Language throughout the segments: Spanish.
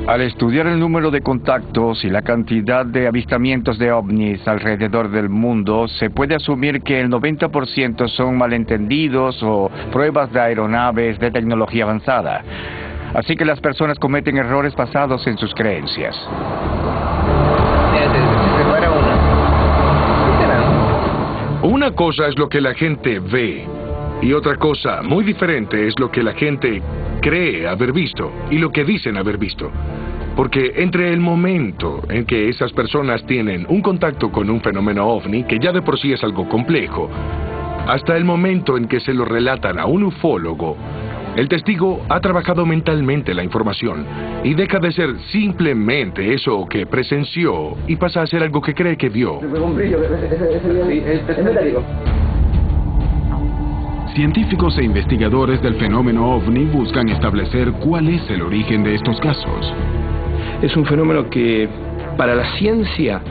Al estudiar el número de contactos y la cantidad de avistamientos de ovnis alrededor del mundo, se puede asumir que el 90% son malentendidos o pruebas de aeronaves de tecnología avanzada. Así que las personas cometen errores basados en sus creencias. Una cosa es lo que la gente ve, y otra cosa muy diferente es lo que la gente cree haber visto y lo que dicen haber visto. Porque entre el momento en que esas personas tienen un contacto con un fenómeno ovni, que ya de por sí es algo complejo, hasta el momento en que se lo relatan a un ufólogo, el testigo ha trabajado mentalmente la información y deja de ser simplemente eso que presenció y pasa a ser algo que cree que vio. Científicos e investigadores del fenómeno ovni buscan establecer cuál es el origen de estos casos. Es un fenómeno que para la ciencia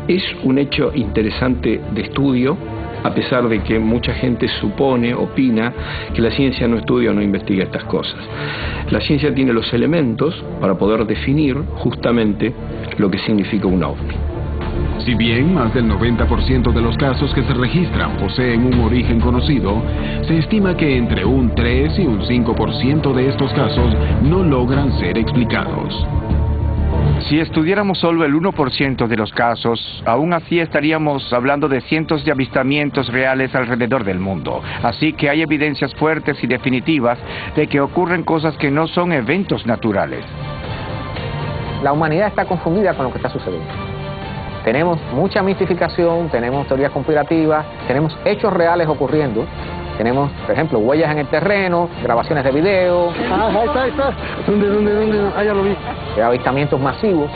es un hecho interesante de estudio, a pesar de que mucha gente supone, opina, que la ciencia no estudia o no investiga estas cosas. La ciencia tiene los elementos para poder definir justamente lo que significa un ovni. Si bien más del 90% de los casos que se registran poseen un origen conocido, se estima que entre un 3 y un 5% de estos casos no logran ser explicados. Si estudiáramos solo el 1% de los casos, aún así estaríamos hablando de cientos de avistamientos reales alrededor del mundo. Así que hay evidencias fuertes y definitivas de que ocurren cosas que no son eventos naturales. La humanidad está confundida con lo que está sucediendo. Tenemos mucha mistificación, tenemos teorías conspirativas, tenemos hechos reales ocurriendo. Tenemos, por ejemplo, huellas en el terreno, grabaciones de video. Ahí está. ¿Dónde? Ah, ya lo vi. Avistamientos masivos,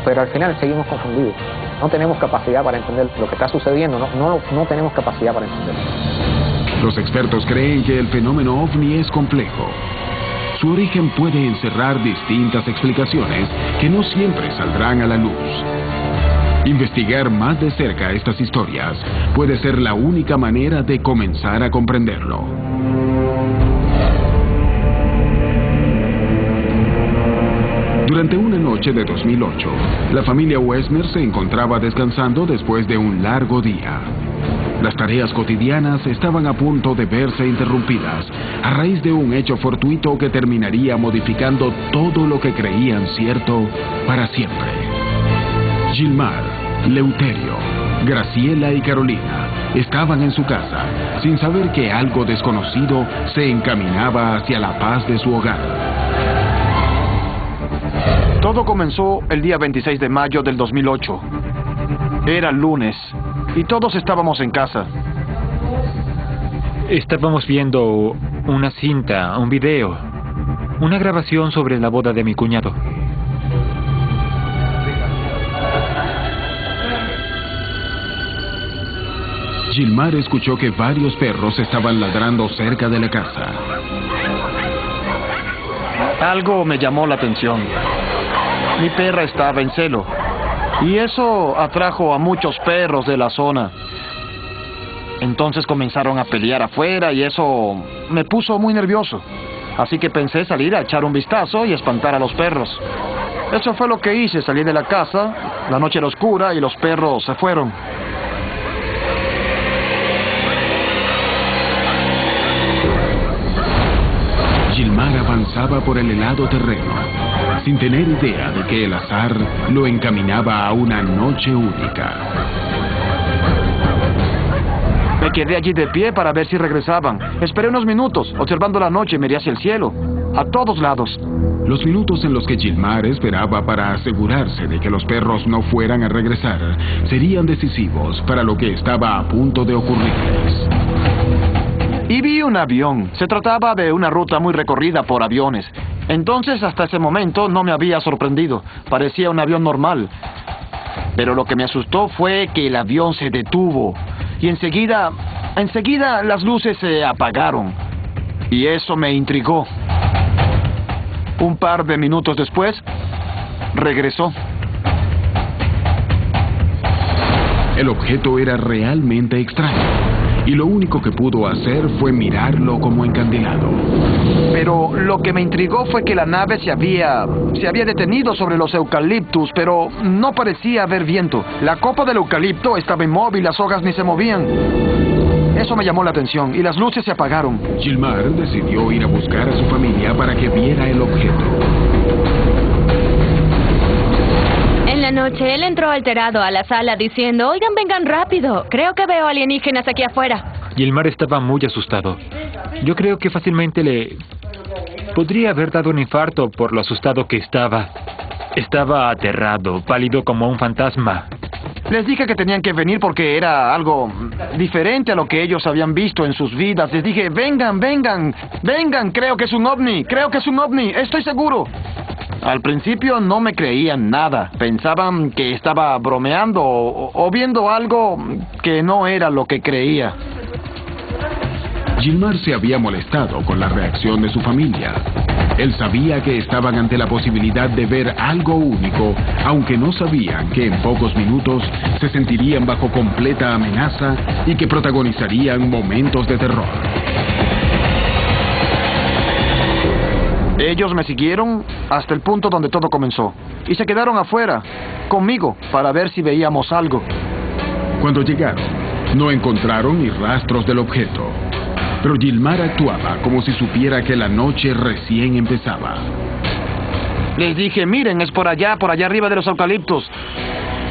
pero al final seguimos confundidos. No tenemos capacidad para entender lo que está sucediendo, no tenemos capacidad para entenderlo. Los expertos creen que el fenómeno ovni es complejo. Su origen puede encerrar distintas explicaciones que no siempre saldrán a la luz. Investigar más de cerca estas historias puede ser la única manera de comenzar a comprenderlo. Durante una noche de 2008, la familia Westmer se encontraba descansando después de un largo día. Las tareas cotidianas estaban a punto de verse interrumpidas a raíz de un hecho fortuito que terminaría modificando todo lo que creían cierto para siempre. Gilmar, Leuterio, Graciela y Carolina estaban en su casa sin saber que algo desconocido se encaminaba hacia la paz de su hogar. Todo comenzó el día 26 de mayo del 2008. Era lunes y todos estábamos en casa. Estábamos viendo una cinta, un video, una grabación sobre la boda de mi cuñado. Gilmar escuchó que varios perros estaban ladrando cerca de la casa. Algo me llamó la atención. Mi perra estaba en celo, y eso atrajo a muchos perros de la zona. Entonces comenzaron a pelear afuera y eso me puso muy nervioso. Así que pensé salir a echar un vistazo y espantar a los perros. Eso fue lo que hice, salí de la casa, la noche era oscura y los perros se fueron. Gilmar avanzaba por el helado terreno, sin tener idea de que el azar lo encaminaba a una noche única. Me quedé allí de pie para ver si regresaban. Esperé unos minutos, observando la noche, miré hacia el cielo, a todos lados. Los minutos en los que Gilmar esperaba para asegurarse de que los perros no fueran a regresar serían decisivos para lo que estaba a punto de ocurrirles. Y vi un avión. Se trataba de una ruta muy recorrida por aviones. Entonces, hasta ese momento, no me había sorprendido. Parecía un avión normal. Pero lo que me asustó fue que el avión se detuvo. Y enseguida las luces se apagaron. Y eso me intrigó. Un par de minutos después, regresó. El objeto era realmente extraño. y lo único que pudo hacer fue mirarlo como encandilado. Pero lo que me intrigó fue que la nave se había detenido sobre los eucaliptus, pero no parecía haber viento. La copa del eucalipto estaba inmóvil, las hojas ni se movían. Eso me llamó la atención y las luces se apagaron. Gilmar decidió ir a buscar a su familia para que viera el objeto. En la noche, él entró alterado a la sala diciendo, oigan, vengan rápido, creo que veo alienígenas aquí afuera. Gilmar estaba muy asustado. Yo creo que fácilmente le podría haber dado un infarto por lo asustado que estaba. Estaba aterrado, pálido como un fantasma. Les dije que tenían que venir porque era algo diferente a lo que ellos habían visto en sus vidas. Les dije, vengan, vengan, vengan, creo que es un ovni, estoy seguro. Al principio no me creían nada. Pensaban que estaba bromeando o viendo algo que no era lo que creía. Gilmar se había molestado con la reacción de su familia. Él sabía que estaban ante la posibilidad de ver algo único, aunque no sabían que en pocos minutos se sentirían bajo completa amenaza y que protagonizarían momentos de terror. Ellos me siguieron hasta el punto donde todo comenzó y se quedaron afuera, conmigo, para ver si veíamos algo. Cuando llegaron, no encontraron ni rastros del objeto. Pero Gilmar actuaba como si supiera que la noche recién empezaba. Les dije, miren, es por allá arriba de los eucaliptos.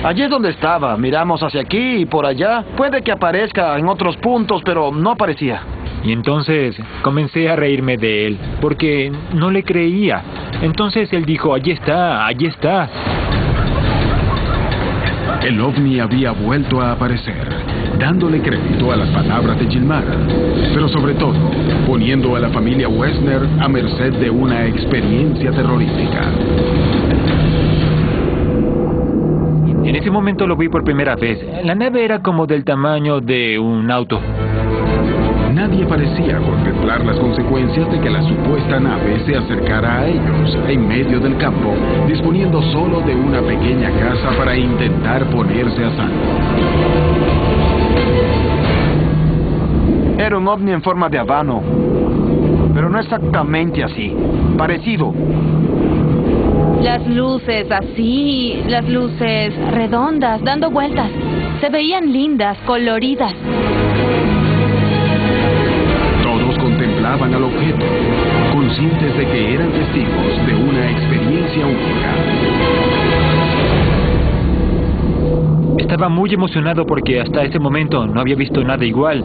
Allí es donde estaba, miramos hacia aquí y por allá. Puede que aparezca en otros puntos, pero no aparecía. Y entonces comencé a reírme de él, porque no le creía. Entonces él dijo, allí está, allí está. El ovni había vuelto a aparecer, dándole crédito a las palabras de Gilmar, pero sobre todo, poniendo a la familia Wessner a merced de una experiencia terrorífica. En ese momento lo vi por primera vez. La nave era como del tamaño de un auto. Nadie parecía contemplar las consecuencias de que la supuesta nave se acercara a ellos, en medio del campo, disponiendo solo de una pequeña casa para intentar ponerse a salvo. Era un ovni en forma de habano, pero no exactamente así, parecido. Las luces así, las luces redondas, dando vueltas. Se veían lindas, coloridas. Todos contemplaban al objeto, conscientes de que eran testigos de una experiencia única. Estaba muy emocionado porque hasta ese momento no había visto nada igual.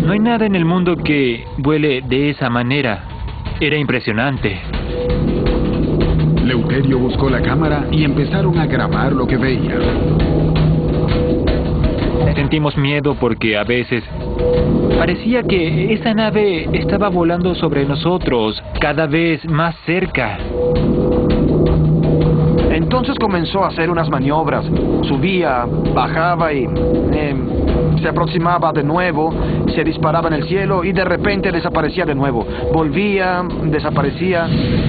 No hay nada en el mundo que vuele de esa manera. Era impresionante. Leuterio buscó la cámara y empezaron a grabar lo que veían. Sentimos miedo porque a veces parecía que esa nave estaba volando sobre nosotros, cada vez más cerca. Entonces comenzó a hacer unas maniobras. Subía, bajaba y se aproximaba de nuevo, se disparaba en el cielo y de repente desaparecía de nuevo. Volvía, desaparecía,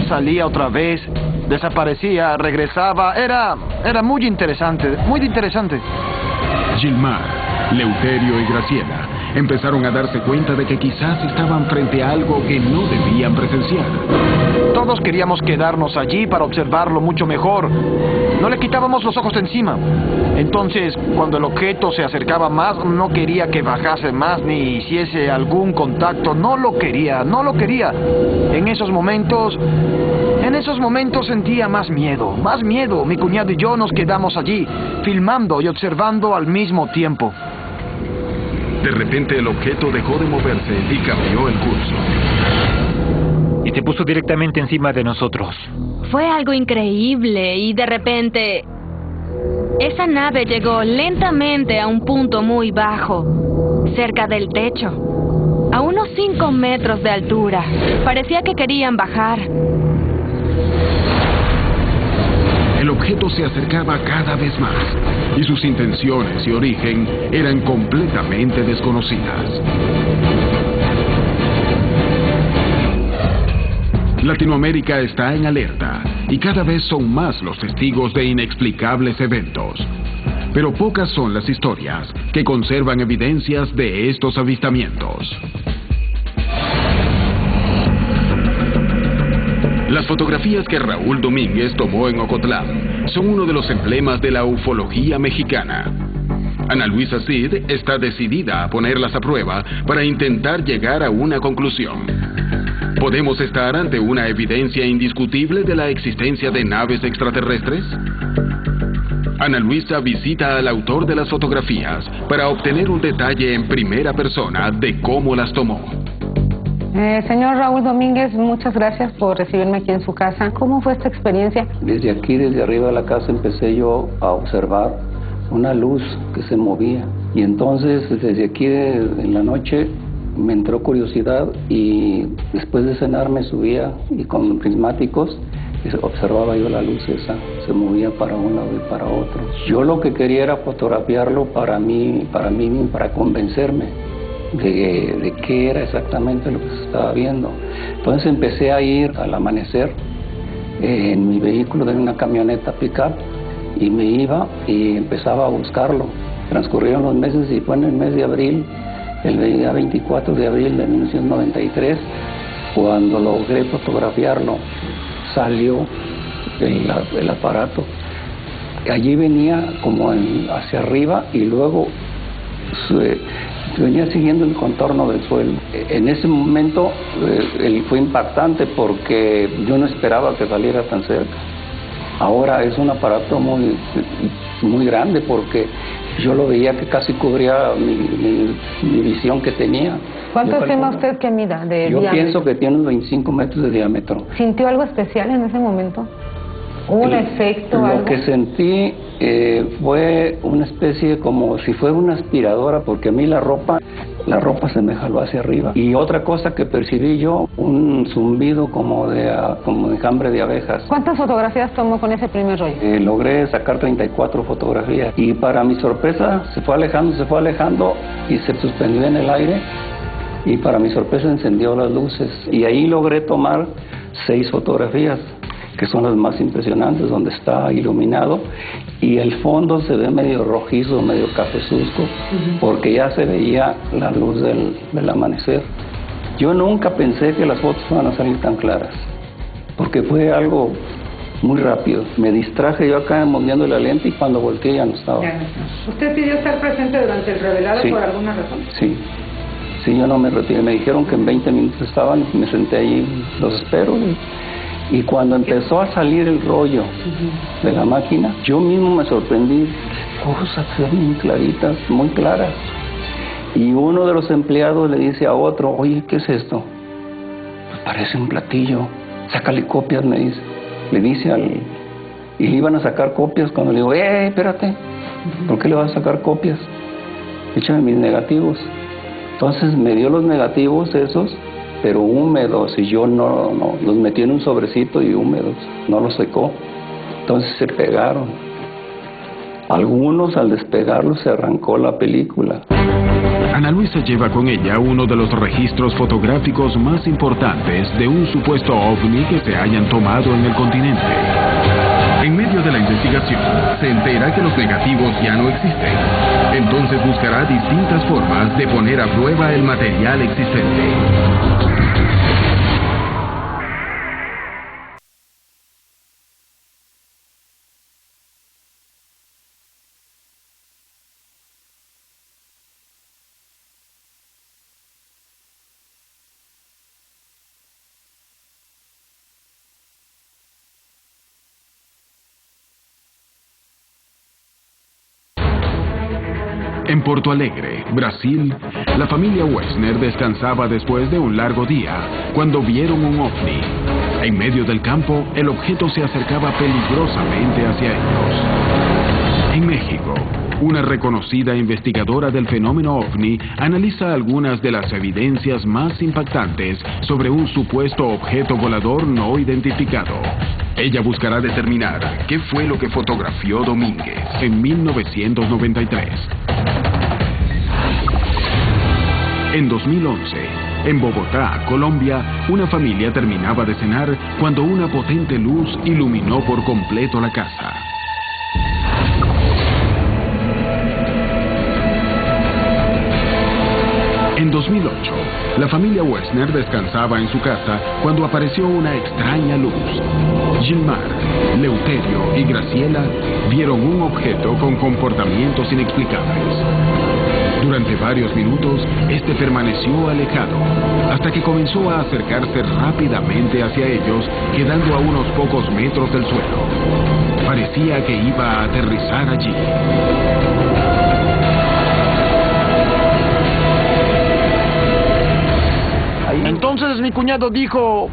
salía otra vez, desaparecía, regresaba. Era muy interesante, muy interesante. Gilmar, Leuterio y Graciela empezaron a darse cuenta de que quizás estaban frente a algo que no debían presenciar. Todos queríamos quedarnos allí para observarlo mucho mejor. No le quitábamos los ojos de encima. Entonces, cuando el objeto se acercaba más, no quería que bajase más ni hiciese algún contacto. No lo quería. En esos momentos sentía más miedo. Mi cuñado y yo nos quedamos allí, filmando y observando al mismo tiempo. De repente el objeto dejó de moverse y cambió el curso. Y se puso directamente encima de nosotros. Fue algo increíble y de repente esa nave llegó lentamente a un punto muy bajo, cerca del techo, a unos 5 metros de altura. Parecía que querían bajar. El objeto se acercaba cada vez más y sus intenciones y origen eran completamente desconocidas. Latinoamérica está en alerta y cada vez son más los testigos de inexplicables eventos. pero pocas son las historias que conservan evidencias de estos avistamientos. Las fotografías que Raúl Domínguez tomó en Ocotlán son uno de los emblemas de la ufología mexicana. Ana Luisa Cid está decidida a ponerlas a prueba para intentar llegar a una conclusión. ¿Podemos estar ante una evidencia indiscutible de la existencia de naves extraterrestres? Ana Luisa visita al autor de las fotografías para obtener un detalle en primera persona de cómo las tomó. Señor Raúl Domínguez, muchas gracias por recibirme aquí en su casa. ¿Cómo fue esta experiencia? Desde aquí, desde arriba de la casa, empecé yo a observar una luz que se movía. Y entonces, desde aquí en la noche, me entró curiosidad y después de cenar me subía y con prismáticos observaba yo la luz esa, se movía para un lado y para otro. Yo lo que quería era fotografiarlo para mí, para convencerme de qué era exactamente lo que se estaba viendo. Entonces empecé a ir al amanecer en mi vehículo de una camioneta pick-up y me iba y empezaba a buscarlo. Transcurrieron los meses y fue en el mes de abril, el día 24 de abril de 1993, cuando logré fotografiarlo. Salió el aparato. Allí venía como hacia arriba y luego venía siguiendo el contorno del suelo. En ese momento fue impactante porque yo no esperaba que saliera tan cerca. Ahora es un aparato muy grande porque yo lo veía que casi cubría mi visión que tenía. ¿Cuánto estima usted que mida de diámetro? Yo pienso que tiene unos 25 metros de diámetro. ¿Sintió algo especial en ese momento? ¿Hubo un efecto, algo? Lo que sentí fue una especie como si fuera una aspiradora, porque a mí la ropa se me jaló hacia arriba. Y otra cosa que percibí yo, un zumbido como de enjambre de abejas. ¿Cuántas fotografías tomó con ese primer rollo? Logré sacar 34 fotografías. Y para mi sorpresa se fue alejando y se suspendió en el aire. Y para mi sorpresa encendió las luces. Y ahí logré tomar 6 fotografías, que son las más impresionantes, donde está iluminado y el fondo se ve medio rojizo, medio cafezuzco, porque ya se veía la luz del amanecer. Yo nunca pensé que las fotos iban a salir tan claras, porque fue algo muy rápido. Me distraje yo acá moviendo la lente y cuando volteé ya no estaba. ¿Usted pidió estar presente durante el revelado por alguna razón? Sí, yo no me retiré. Me dijeron que en 20 minutos estaban, me senté ahí, los espero. Y cuando empezó a salir el rollo de la máquina, yo mismo me sorprendí, cosas muy claritas, muy claras. Y uno de los empleados le dice a otro, oye, ¿qué es esto? Pues parece un platillo, sácale copias, me dice. Le dice y le iban a sacar copias cuando le digo, espérate, ¿por qué le vas a sacar copias? Échame mis negativos. Entonces me dio los negativos esos, pero húmedos, y yo no los metí en un sobrecito y húmedos, no los secó. Entonces se pegaron. Algunos al despegarlos se arrancó la película. Ana Luisa lleva con ella uno de los registros fotográficos más importantes de un supuesto ovni que se hayan tomado en el continente. En medio de la investigación, se entera que los negativos ya no existen. Entonces buscará distintas formas de poner a prueba el material existente. En Porto Alegre, Brasil, la familia Wexner descansaba después de un largo día cuando vieron un ovni. En medio del campo, el objeto se acercaba peligrosamente hacia ellos. En México, una reconocida investigadora del fenómeno ovni analiza algunas de las evidencias más impactantes sobre un supuesto objeto volador no identificado. Ella buscará determinar qué fue lo que fotografió Domínguez en 1993. En 2011, en Bogotá, Colombia, una familia terminaba de cenar cuando una potente luz iluminó por completo la casa. 2008, la familia Wexner descansaba en su casa cuando apareció una extraña luz. Gilmar, Leuterio y Graciela vieron un objeto con comportamientos inexplicables. Durante varios minutos, este permaneció alejado, hasta que comenzó a acercarse rápidamente hacia ellos, quedando a unos pocos metros del suelo. Parecía que iba a aterrizar allí. Entonces mi cuñado dijo,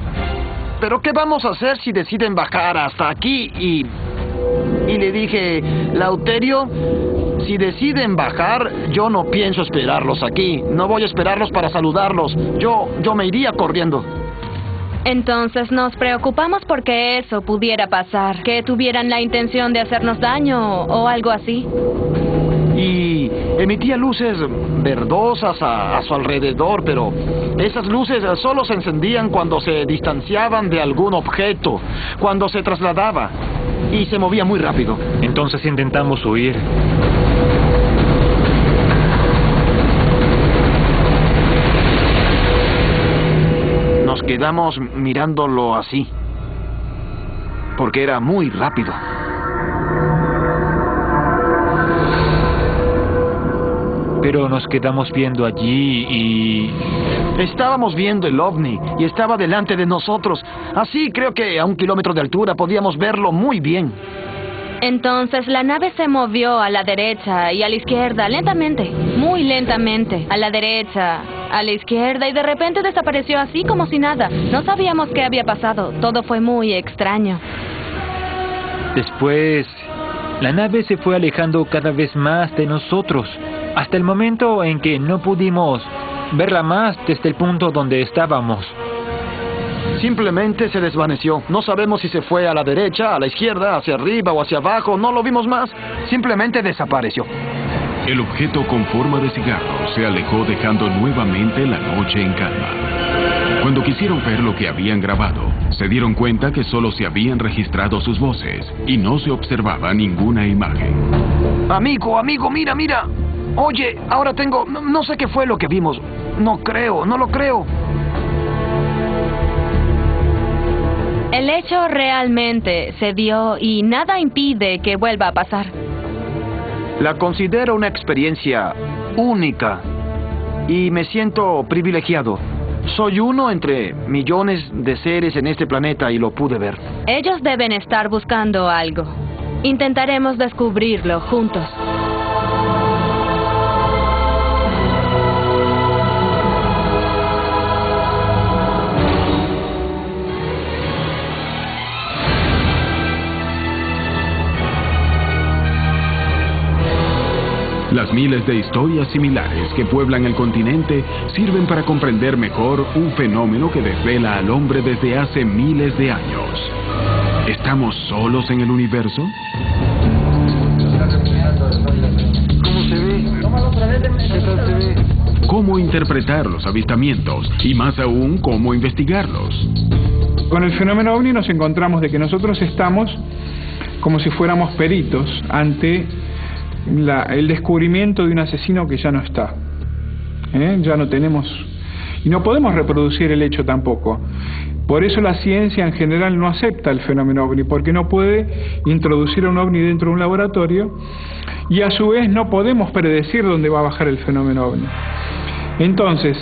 ¿pero qué vamos a hacer si deciden bajar hasta aquí? Y le dije, Leuterio, si deciden bajar, yo no pienso esperarlos aquí. No voy a esperarlos para saludarlos. Yo me iría corriendo. Entonces nos preocupamos porque eso pudiera pasar, que tuvieran la intención de hacernos daño o algo así. Y emitía luces verdosas a su alrededor, pero esas luces solo se encendían cuando se distanciaban de algún objeto, cuando se trasladaba, y se movía muy rápido. Entonces intentamos huir. Nos quedamos mirándolo así, porque era muy rápido. Pero nos quedamos viendo allí y... Estábamos viendo el ovni y estaba delante de nosotros. Así creo que a 1 kilómetro de altura podíamos verlo muy bien. Entonces la nave se movió a la derecha y a la izquierda, lentamente, muy lentamente, a la derecha, a la izquierda, y de repente desapareció así como si nada. No sabíamos qué había pasado, todo fue muy extraño. Después, la nave se fue alejando cada vez más de nosotros, hasta el momento en que no pudimos verla más desde el punto donde estábamos. Simplemente se desvaneció. No sabemos si se fue a la derecha, a la izquierda, hacia arriba o hacia abajo. No lo vimos más. Simplemente desapareció. El objeto con forma de cigarro se alejó, dejando nuevamente la noche en calma. Cuando quisieron ver lo que habían grabado, se dieron cuenta que solo se habían registrado sus voces y no se observaba ninguna imagen. Amigo, mira. Oye, ahora tengo... No sé qué fue lo que vimos. No lo creo. El hecho realmente se dio y nada impide que vuelva a pasar. La considero una experiencia única y me siento privilegiado. Soy uno entre millones de seres en este planeta y lo pude ver. Ellos deben estar buscando algo. Intentaremos descubrirlo juntos. Las miles de historias similares que pueblan el continente sirven para comprender mejor un fenómeno que desvela al hombre desde hace miles de años. ¿Estamos solos en el universo? ¿Cómo se ve? ¿Qué tal se ve? ¿Cómo interpretar los avistamientos? Y más aún, ¿cómo investigarlos? Con el fenómeno OVNI nos encontramos de que nosotros estamos como si fuéramos peritos ante el descubrimiento de un asesino que ya no está. Ya no tenemos, y no podemos reproducir el hecho tampoco. Por eso la ciencia en general no acepta el fenómeno OVNI, porque no puede introducir a un OVNI dentro de un laboratorio, y a su vez no podemos predecir dónde va a bajar el fenómeno OVNI. Entonces,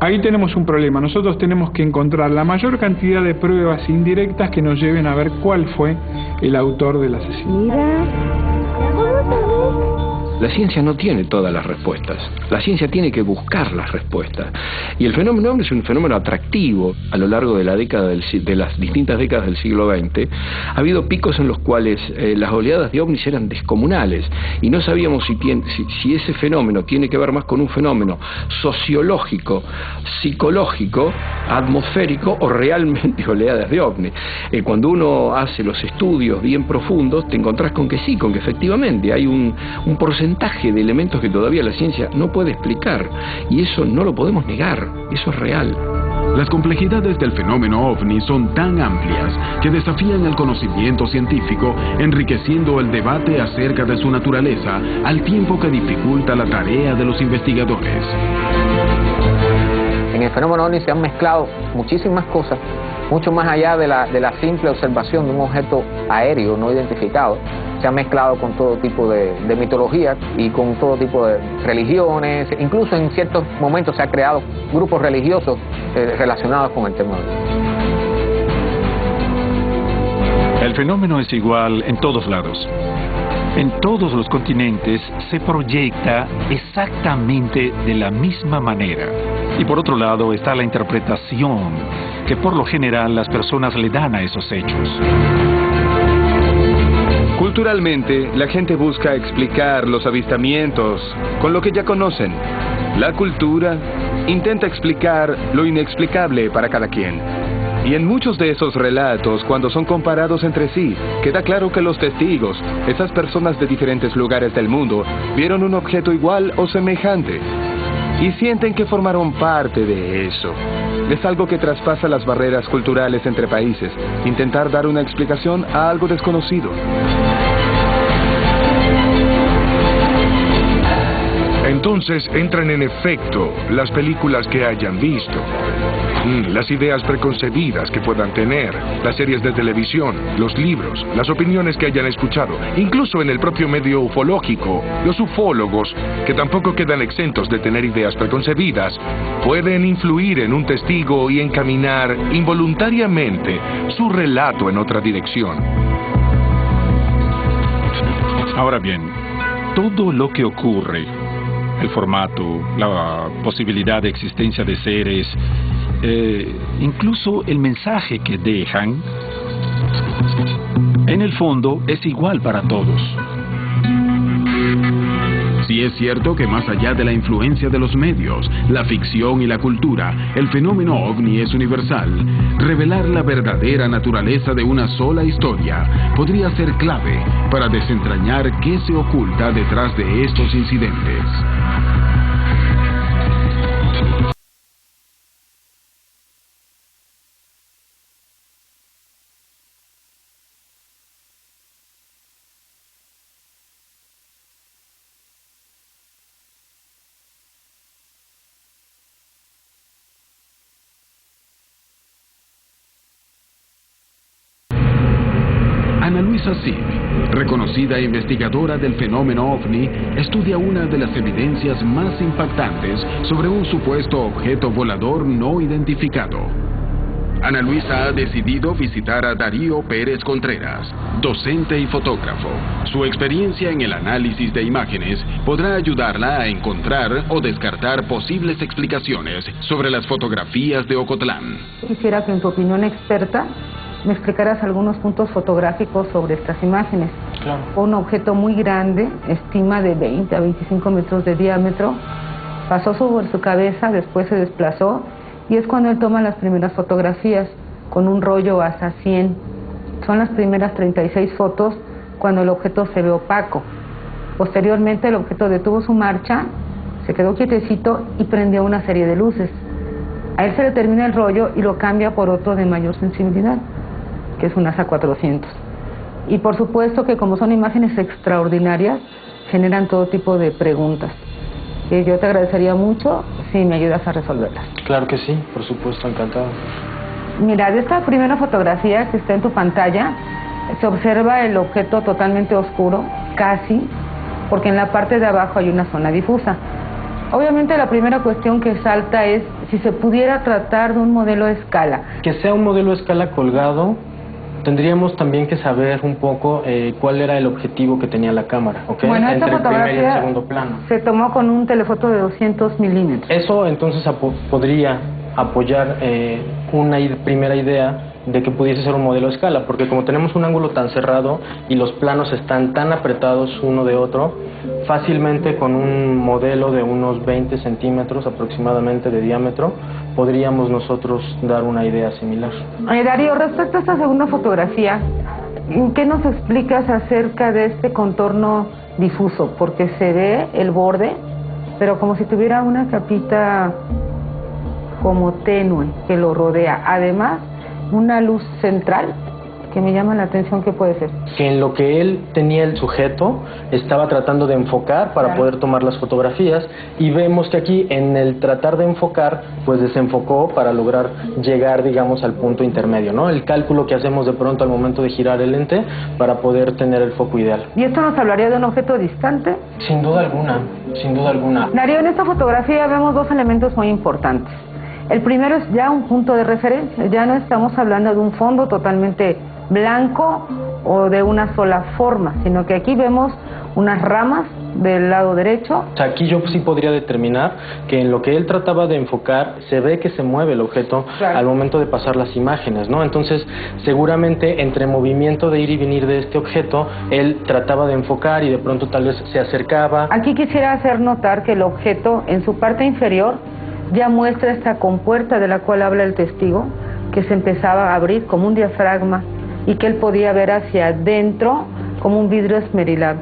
ahí tenemos un problema. Nosotros tenemos que encontrar la mayor cantidad de pruebas indirectas que nos lleven a ver cuál fue el autor del asesinato. La ciencia no tiene todas las respuestas. La ciencia tiene que buscar las respuestas. Y el fenómeno OVNI es un fenómeno atractivo. A lo largo de la década de las distintas décadas del siglo XX, ha habido picos en los cuales las oleadas de ovnis eran descomunales. Y no sabíamos si ese fenómeno tiene que ver más con un fenómeno sociológico, psicológico, atmosférico o realmente oleadas de ovnis. Cuando uno hace los estudios bien profundos, te encontrás con que sí, con que efectivamente hay un porcentaje de elementos que todavía la ciencia no puede explicar, y eso no lo podemos negar, eso es real. Las complejidades del fenómeno ovni son tan amplias que desafían el conocimiento científico, enriqueciendo el debate acerca de su naturaleza, al tiempo que dificulta la tarea de los investigadores. En el fenómeno ovni se han mezclado muchísimas cosas, mucho más allá de la simple observación de un objeto aéreo no identificado. Se ha mezclado con todo tipo de mitología y con todo tipo de religiones. Incluso en ciertos momentos se han creado grupos religiosos relacionados con el tema. El fenómeno es igual en todos lados. En todos los continentes se proyecta exactamente de la misma manera. Y por otro lado está la interpretación que por lo general las personas le dan a esos hechos. Culturalmente, la gente busca explicar los avistamientos con lo que ya conocen. La cultura intenta explicar lo inexplicable para cada quien. Y en muchos de esos relatos, cuando son comparados entre sí, queda claro que los testigos, esas personas de diferentes lugares del mundo, vieron un objeto igual o semejante. Y sienten que formaron parte de eso. Es algo que traspasa las barreras culturales entre países, intentar dar una explicación a algo desconocido. Entonces entran en efecto las películas que hayan visto, las ideas preconcebidas que puedan tener, las series de televisión, los libros, las opiniones que hayan escuchado, incluso en el propio medio ufológico. Los ufólogos, que tampoco quedan exentos de tener ideas preconcebidas, pueden influir en un testigo y encaminar involuntariamente su relato en otra dirección. Ahora bien, todo lo que ocurre, el formato, la posibilidad de existencia de seres, incluso el mensaje que dejan, en el fondo es igual para todos. Sí es cierto que más allá de la influencia de los medios, la ficción y la cultura, el fenómeno ovni es universal. Revelar la verdadera naturaleza de una sola historia podría ser clave para desentrañar qué se oculta detrás de estos incidentes. Ana Luisa Sick, reconocida investigadora del fenómeno ovni, estudia una de las evidencias más impactantes sobre un supuesto objeto volador no identificado. Ana Luisa ha decidido visitar a Darío Pérez Contreras, docente y fotógrafo. Su experiencia en el análisis de imágenes podrá ayudarla a encontrar o descartar posibles explicaciones sobre las fotografías de Ocotlán. Quisiera que en tu opinión experta me explicaras algunos puntos fotográficos sobre estas imágenes. Claro. Un objeto muy grande, estima de 20 a 25 metros de diámetro, pasó sobre su cabeza, después se desplazó, y es cuando él toma las primeras fotografías, con un rollo hasta 100. Son las primeras 36 fotos cuando el objeto se ve opaco. Posteriormente el objeto detuvo su marcha, se quedó quietecito y prendió una serie de luces. A él se le termina el rollo y lo cambia por otro de mayor sensibilidad, que es un ASA 400. Y por supuesto que como son imágenes extraordinarias, generan todo tipo de preguntas. Y yo te agradecería mucho si me ayudas a resolverlas. Claro que sí, por supuesto, encantado. Mira, de esta primera fotografía que está en tu pantalla, se observa el objeto totalmente oscuro, casi, porque en la parte de abajo hay una zona difusa. Obviamente la primera cuestión que salta es si se pudiera tratar de un modelo a escala. Que sea un modelo a escala colgado, tendríamos también que saber un poco cuál era el objetivo que tenía la cámara, ¿ok? Bueno, esta entre el primer y el fotografía segundo plano. se tomó con un telefoto de 200 milímetros. Eso entonces podría apoyar una primera idea de que pudiese ser un modelo a escala, porque como tenemos un ángulo tan cerrado y los planos están tan apretados uno de otro, fácilmente con un modelo de unos 20 centímetros aproximadamente de diámetro, podríamos nosotros dar una idea similar. Darío, respecto a esta segunda fotografía, ¿qué nos explicas acerca de este contorno difuso? Porque se ve el borde, pero como si tuviera una capita como tenue que lo rodea. Además, una luz central que me llama la atención. ¿Qué puede ser? Que en lo que él tenía el sujeto estaba tratando de enfocar para poder tomar las fotografías, y vemos que aquí en el tratar de enfocar pues desenfocó para lograr llegar, digamos, al punto intermedio, ¿no? El cálculo que hacemos de pronto al momento de girar el lente para poder tener el foco ideal. ¿Y esto nos hablaría de un objeto distante? Sin duda alguna, sin duda alguna. Darío, en esta fotografía vemos dos elementos muy importantes. El primero es ya un punto de referencia, ya no estamos hablando de un fondo totalmente blanco o de una sola forma, sino que aquí vemos unas ramas del lado derecho. O sea, aquí yo sí podría determinar que en lo que él trataba de enfocar se ve que se mueve el objeto al momento de pasar las imágenes, ¿no? Entonces, seguramente entre movimiento de ir y venir de este objeto, él trataba de enfocar y de pronto tal vez se acercaba. Aquí quisiera hacer notar que el objeto en su parte inferior ya muestra esta compuerta de la cual habla el testigo, que se empezaba a abrir como un diafragma y que él podía ver hacia adentro como un vidrio esmerilado.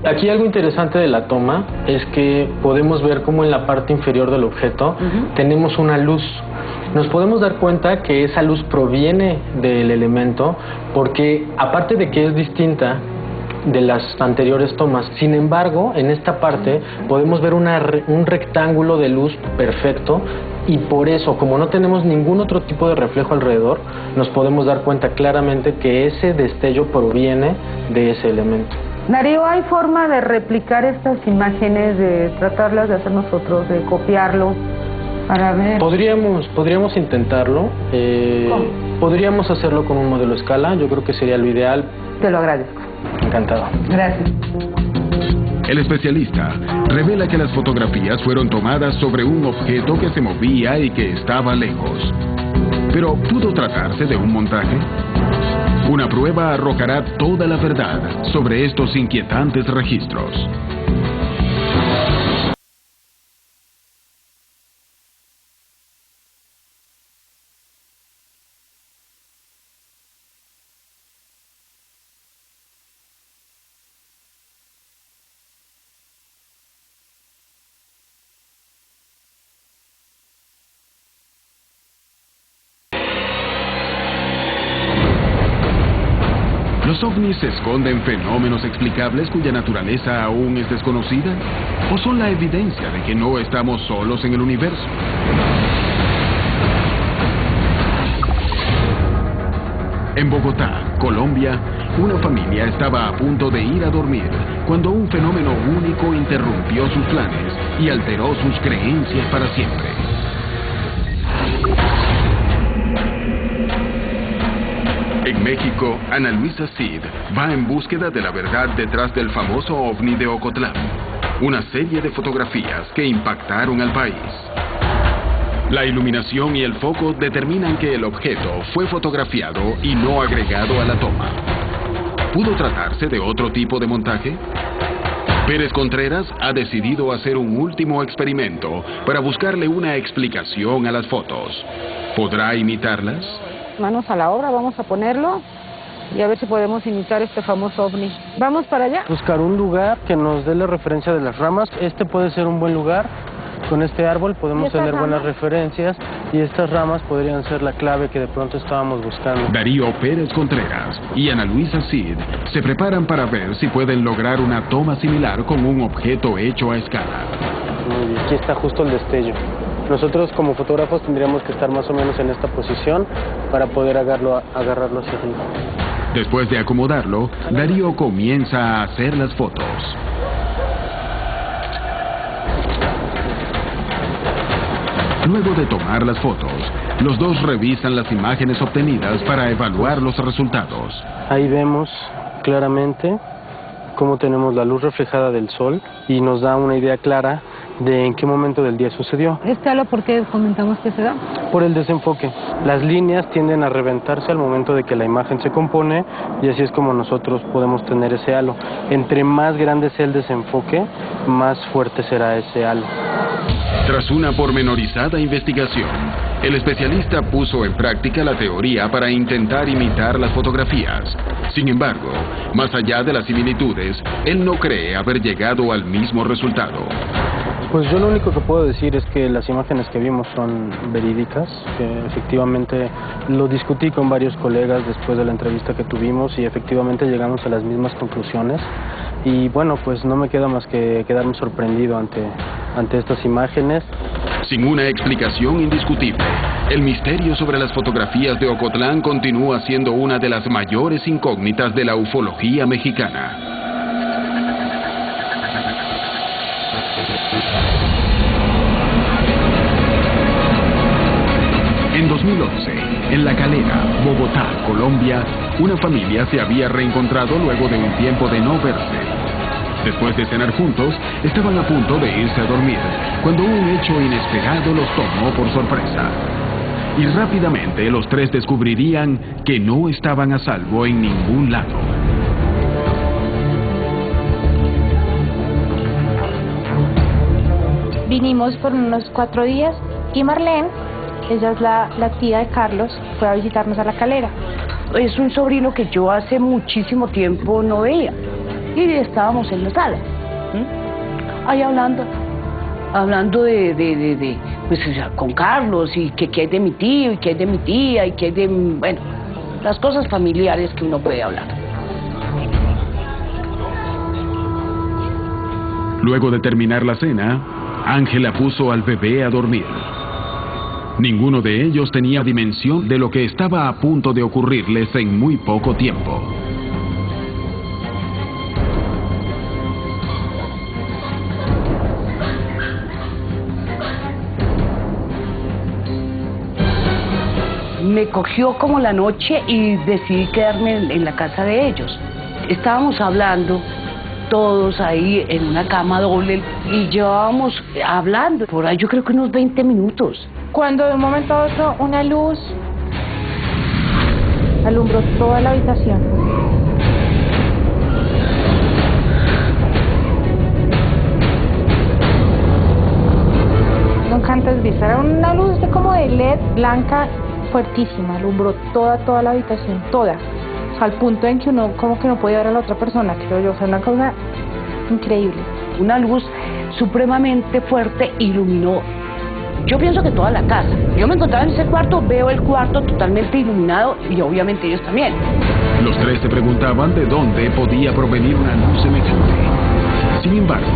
Aquí algo interesante de la toma es que podemos ver cómo en la parte inferior del objeto tenemos una luz. Nos podemos dar cuenta que esa luz proviene del elemento porque, aparte de que es distinta de las anteriores tomas, sin embargo, en esta parte podemos ver un rectángulo de luz perfecto, y por eso, como no tenemos ningún otro tipo de reflejo alrededor, nos podemos dar cuenta claramente que ese destello proviene de ese elemento. Darío, ¿hay forma de replicar estas imágenes, de tratarlas de hacer nosotros, de copiarlo para ver? Podríamos intentarlo. Podríamos hacerlo con un modelo a escala, yo creo que sería lo ideal. Te lo agradezco. Encantado. Gracias. El especialista revela que las fotografías fueron tomadas sobre un objeto que se movía y que estaba lejos. Pero ¿pudo tratarse de un montaje? Una prueba arrojará toda la verdad sobre estos inquietantes registros. ¿Los ovnis esconden fenómenos explicables cuya naturaleza aún es desconocida? ¿O son la evidencia de que no estamos solos en el universo? En Bogotá, Colombia, una familia estaba a punto de ir a dormir cuando un fenómeno único interrumpió sus planes y alteró sus creencias para siempre. En México, Ana Luisa Cid va en búsqueda de la verdad detrás del famoso ovni de Ocotlán, una serie de fotografías que impactaron al país. La iluminación y el foco determinan que el objeto fue fotografiado y no agregado a la toma. ¿Pudo tratarse de otro tipo de montaje? Pérez Contreras ha decidido hacer un último experimento para buscarle una explicación a las fotos. ¿Podrá imitarlas? Manos a la obra, vamos a ponerlo y a ver si podemos imitar este famoso ovni. ¿Vamos para allá? Buscar un lugar que nos dé la referencia de las ramas. Este puede ser un buen lugar. Con este árbol podemos tener buenas referencias y estas ramas podrían ser la clave que de pronto estábamos buscando. Darío Pérez Contreras y Ana Luisa Cid se preparan para ver si pueden lograr una toma similar con un objeto hecho a escala. Muy bien, aquí está justo el destello. Nosotros como fotógrafos tendríamos que estar más o menos en esta posición para poder agarrarlo hacia arriba. Después de acomodarlo, Darío comienza a hacer las fotos. Luego de tomar las fotos, los dos revisan las imágenes obtenidas para evaluar los resultados. Ahí vemos claramente cómo tenemos la luz reflejada del sol y nos da una idea clara de en qué momento del día sucedió. ¿Este halo por qué comentamos que se da? Por el desenfoque. Las líneas tienden a reventarse al momento de que la imagen se compone y así es como nosotros podemos tener ese halo. Entre más grande sea el desenfoque, más fuerte será ese halo. Tras una pormenorizada investigación, el especialista puso en práctica la teoría para intentar imitar las fotografías. Sin embargo, más allá de las similitudes, él no cree haber llegado al mismo resultado. Pues yo lo único que puedo decir es que las imágenes que vimos son verídicas, que efectivamente lo discutí con varios colegas después de la entrevista que tuvimos y efectivamente llegamos a las mismas conclusiones. Y bueno, pues no me queda más que quedarme sorprendido ante estas imágenes. Sin una explicación indiscutible, el misterio sobre las fotografías de Ocotlán continúa siendo una de las mayores incógnitas de la ufología mexicana. En 2011, en La Calera, Bogotá, Colombia, una familia se había reencontrado luego de un tiempo de no verse. Después de cenar juntos, estaban a punto de irse a dormir, cuando un hecho inesperado los tomó por sorpresa. Y rápidamente los tres descubrirían que no estaban a salvo en ningún lado. Vinimos por unos 4 días y Marlene, ella es la tía de Carlos, fue a visitarnos a La Calera. Es un sobrino que yo hace muchísimo tiempo no veía. Y estábamos en la sala, ahí hablando de pues con Carlos y que hay de mi tío y que hay de mi tía y que hay de, bueno, las cosas familiares que uno puede hablar. Luego de terminar la cena, Ángela puso al bebé a dormir. Ninguno de ellos tenía dimensión de lo que estaba a punto de ocurrirles en muy poco tiempo. Me cogió como la noche y decidí quedarme en la casa de ellos. Estábamos hablando todos ahí en una cama doble y llevábamos hablando por ahí yo creo que unos 20 minutos. Cuando de un momento a otro una luz alumbró toda la habitación. Nunca antes vista, era una luz como de LED blanca fuertísima, alumbró toda la habitación, toda, o sea, al punto en que uno como que no podía ver a la otra persona, creo yo, o sea, una cosa increíble. Una luz supremamente fuerte iluminó, yo pienso que toda la casa. Yo me encontraba en ese cuarto, veo el cuarto totalmente iluminado y obviamente ellos también. Los tres se preguntaban de dónde podía provenir una luz semejante. Sin embargo,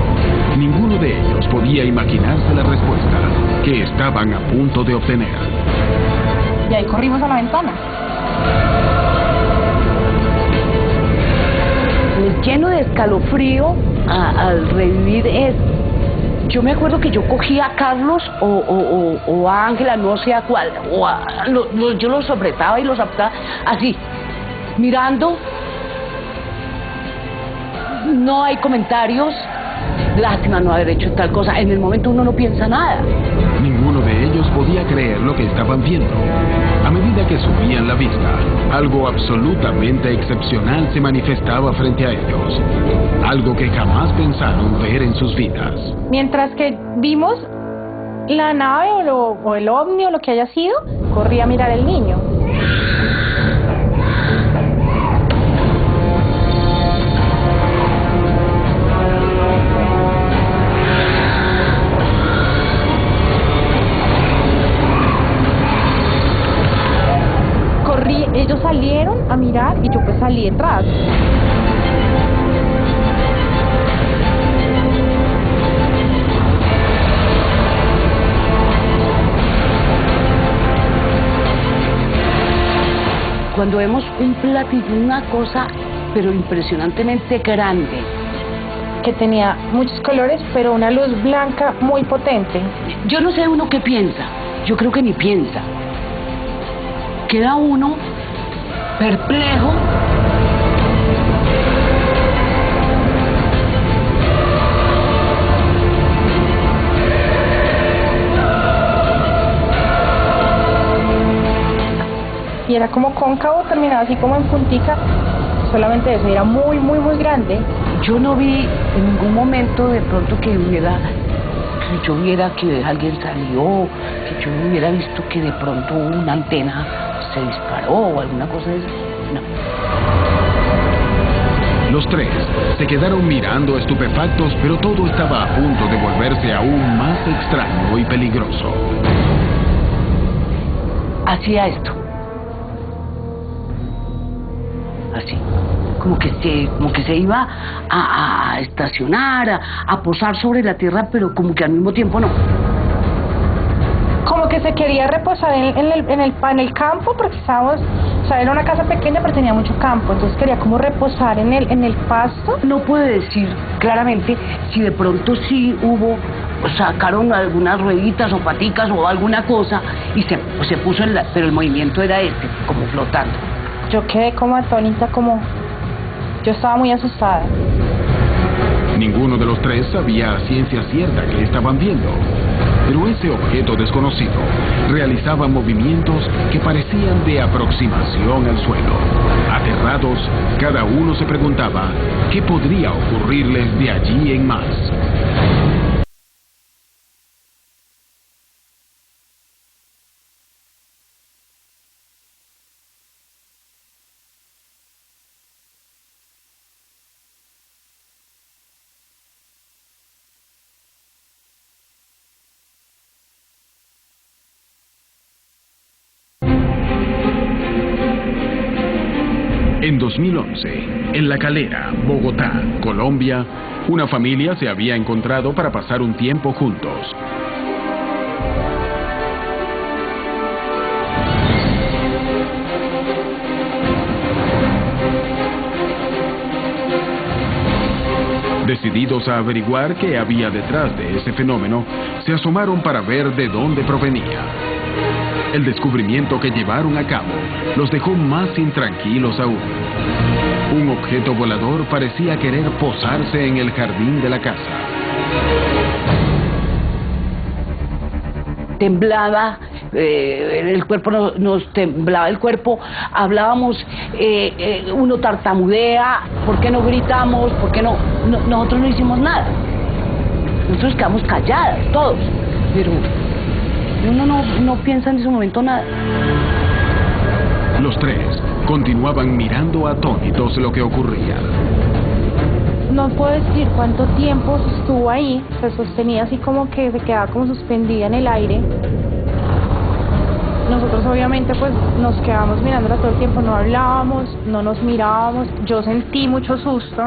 ninguno de ellos podía imaginarse la respuesta que estaban a punto de obtener. Y ahí corrimos a la ventana. Me lleno de escalofrío al revivir esto. Yo me acuerdo que yo cogía a Carlos o a Ángela, no sé a cuál, yo los apretaba y los apretaba así, mirando. No hay comentarios. Lástima no haber hecho tal cosa. En el momento uno no piensa nada. Ninguno de ellos podía creer lo que estaban viendo. A medida que subían la vista, algo absolutamente excepcional se manifestaba frente a ellos. Algo que jamás pensaron ver en sus vidas. Mientras que vimos la nave o el ovni o lo que haya sido, corrí a mirar el niño. Ellos salieron a mirar y yo pues salí detrás. Cuando vemos un platillo, una cosa pero impresionantemente grande, que tenía muchos colores pero una luz blanca muy potente. Yo no sé uno qué piensa, yo creo que ni piensa. Queda uno perplejo. Y era como cóncavo, terminaba así como en puntica, solamente eso, era muy grande. Yo no vi en ningún momento de pronto que yo viera que alguien salió, que yo hubiera visto que de pronto una antena se disparó o alguna cosa de eso. No. Los tres se quedaron mirando estupefactos, pero todo estaba a punto de volverse aún más extraño y peligroso. Hacía esto. Así. Como que se iba a estacionar, a posar sobre la tierra, pero como que al mismo tiempo no. Como que se quería reposar en el campo, porque estábamos, o sea, era una casa pequeña pero tenía mucho campo, entonces quería como reposar en el pasto. No puede decir claramente si de pronto sí hubo, sacaron algunas rueditas o paticas o alguna cosa y se puso pero el movimiento era como flotando. Yo quedé como atónita, yo estaba muy asustada. Ninguno de los tres sabía a ciencia cierta qué estaban viendo, pero ese objeto desconocido realizaba movimientos que parecían de aproximación al suelo. Aterrados, cada uno se preguntaba qué podría ocurrirles de allí en más. En 2011, en La Calera, Bogotá, Colombia, una familia se había encontrado para pasar un tiempo juntos. Decididos a averiguar qué había detrás de ese fenómeno, se asomaron para ver de dónde provenía. El descubrimiento que llevaron a cabo los dejó más intranquilos aún. Un objeto volador parecía querer posarse en el jardín de la casa. Temblaba, el cuerpo nos temblaba el cuerpo, hablábamos, uno tartamudea, ¿por qué no gritamos? ¿Por qué no? Nosotros no hicimos nada. Nosotros quedamos calladas, todos, pero uno no piensa en ese momento nada. Los tres continuaban mirando atónitos lo que ocurría. No puedo decir cuánto tiempo estuvo ahí, se sostenía así como que se quedaba como suspendida en el aire. Nosotros obviamente pues nos quedábamos mirándola todo el tiempo, no hablábamos, no nos mirábamos, yo sentí mucho susto.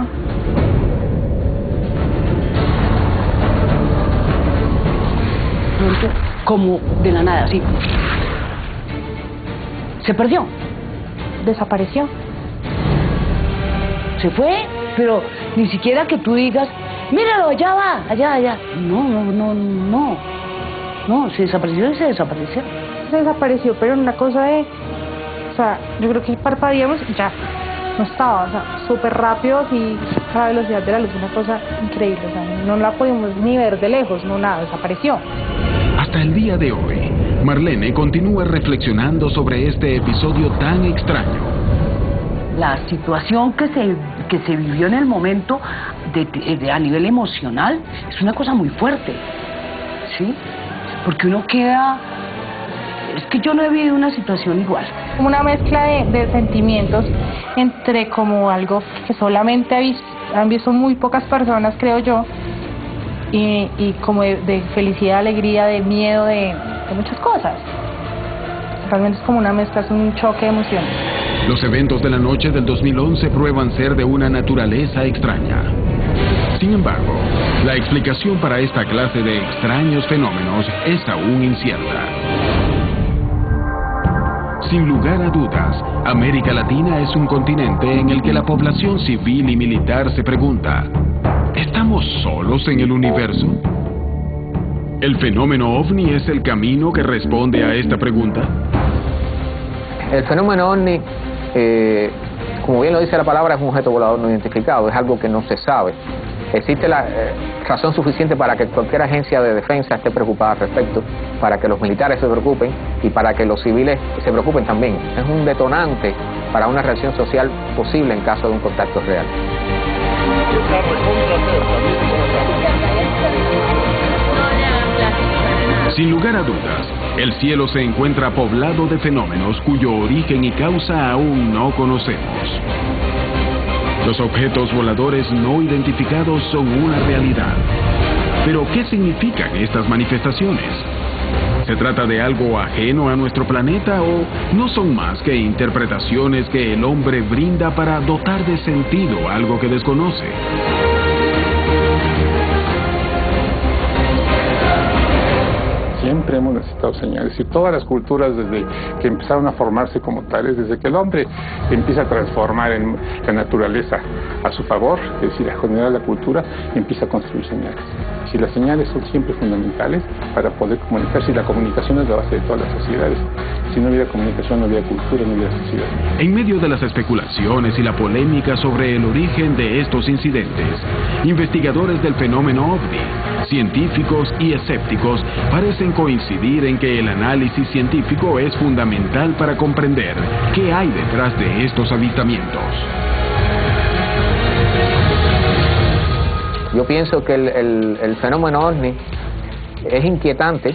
Como de la nada, así. Se perdió. Desapareció. Se fue, pero ni siquiera que tú digas, míralo, allá va, allá. No, se desapareció y se desapareció. Se desapareció, pero en una cosa de, o sea, yo creo que parpadeamos y ya, no estaba, o sea, súper rápido y a la velocidad de la luz, una cosa increíble, o sea, no la podíamos ni ver de lejos, no nada, desapareció. Hasta el día de hoy, Marlene continúa reflexionando sobre este episodio tan extraño. La situación que se vivió en el momento a nivel emocional es una cosa muy fuerte, ¿sí? Porque uno queda... Es que yo no he vivido una situación igual. Una mezcla de sentimientos entre como algo que solamente han visto muy pocas personas, creo yo, y como de felicidad, alegría, de miedo, de muchas cosas. Realmente es como una mezcla, es un choque de emociones. Los eventos de la noche del 2011 prueban ser de una naturaleza extraña. Sin embargo, la explicación para esta clase de extraños fenómenos es aún incierta. Sin lugar a dudas, América Latina es un continente en el que la población civil y militar se pregunta: ¿estamos solos en el universo? ¿El fenómeno OVNI es el camino que responde a esta pregunta? El fenómeno OVNI, como bien lo dice la palabra, es un objeto volador no identificado, es algo que no se sabe. Existe la razón suficiente para que cualquier agencia de defensa esté preocupada al respecto, para que los militares se preocupen y para que los civiles se preocupen también. Es un detonante para una reacción social posible en caso de un contacto real. Sin lugar a dudas, el cielo se encuentra poblado de fenómenos cuyo origen y causa aún no conocemos. Los objetos voladores no identificados son una realidad. Pero, ¿qué significan estas manifestaciones? ¿Se trata de algo ajeno a nuestro planeta o no son más que interpretaciones que el hombre brinda para dotar de sentido algo que desconoce? Siempre hemos necesitado señales y todas las culturas desde que empezaron a formarse como tales, desde que el hombre empieza a transformar en la naturaleza a su favor, es decir, a generar la cultura, empieza a construir señales. Si las señales son siempre fundamentales para poder comunicarse, y la comunicación es la base de todas las sociedades. Si no hubiera comunicación, no hubiera cultura, no hubiera sociedad. En medio de las especulaciones y la polémica sobre el origen de estos incidentes, investigadores del fenómeno OVNI, científicos y escépticos parecen coincidir en que el análisis científico es fundamental para comprender qué hay detrás de estos avistamientos. Yo pienso que el fenómeno OVNI es inquietante,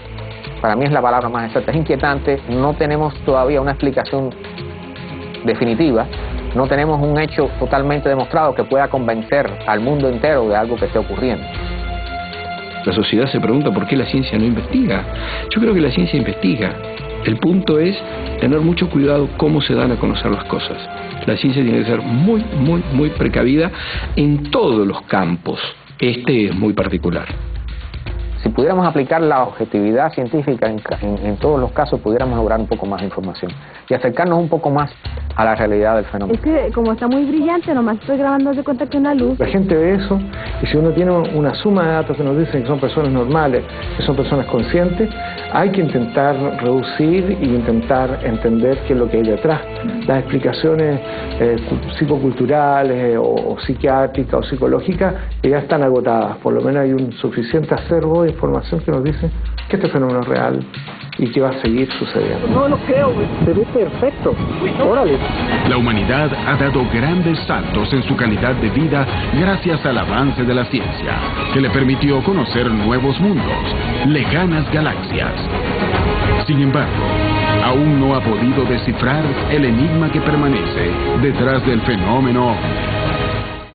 para mí es la palabra más exacta, es inquietante. No tenemos todavía una explicación definitiva, no tenemos un hecho totalmente demostrado que pueda convencer al mundo entero de algo que esté ocurriendo. La sociedad se pregunta por qué la ciencia no investiga. Yo creo que la ciencia investiga. El punto es tener mucho cuidado cómo se dan a conocer las cosas. La ciencia tiene que ser muy precavida en todos los campos. Este es muy particular. Si pudiéramos aplicar la objetividad científica en todos los casos, pudiéramos lograr un poco más de información y acercarnos un poco más a la realidad del fenómeno. Es que como está muy brillante, nomás estoy grabando de cuenta que una luz. La gente ve eso y si uno tiene una suma de datos que nos dicen que son personas normales, que son personas conscientes, hay que intentar reducir y intentar entender qué es lo que hay detrás. Las explicaciones psicoculturales o psiquiátricas o psicológicas ya están agotadas. Por lo menos hay un suficiente acervo de información que nos dice que este fenómeno es real y que va a seguir sucediendo. No lo creo, güey. Se ve perfecto. Órale. La humanidad ha dado grandes saltos en su calidad de vida gracias al avance de la ciencia, que le permitió conocer nuevos mundos, lejanas galaxias. Sin embargo, aún no ha podido descifrar el enigma que permanece detrás del fenómeno OVNI.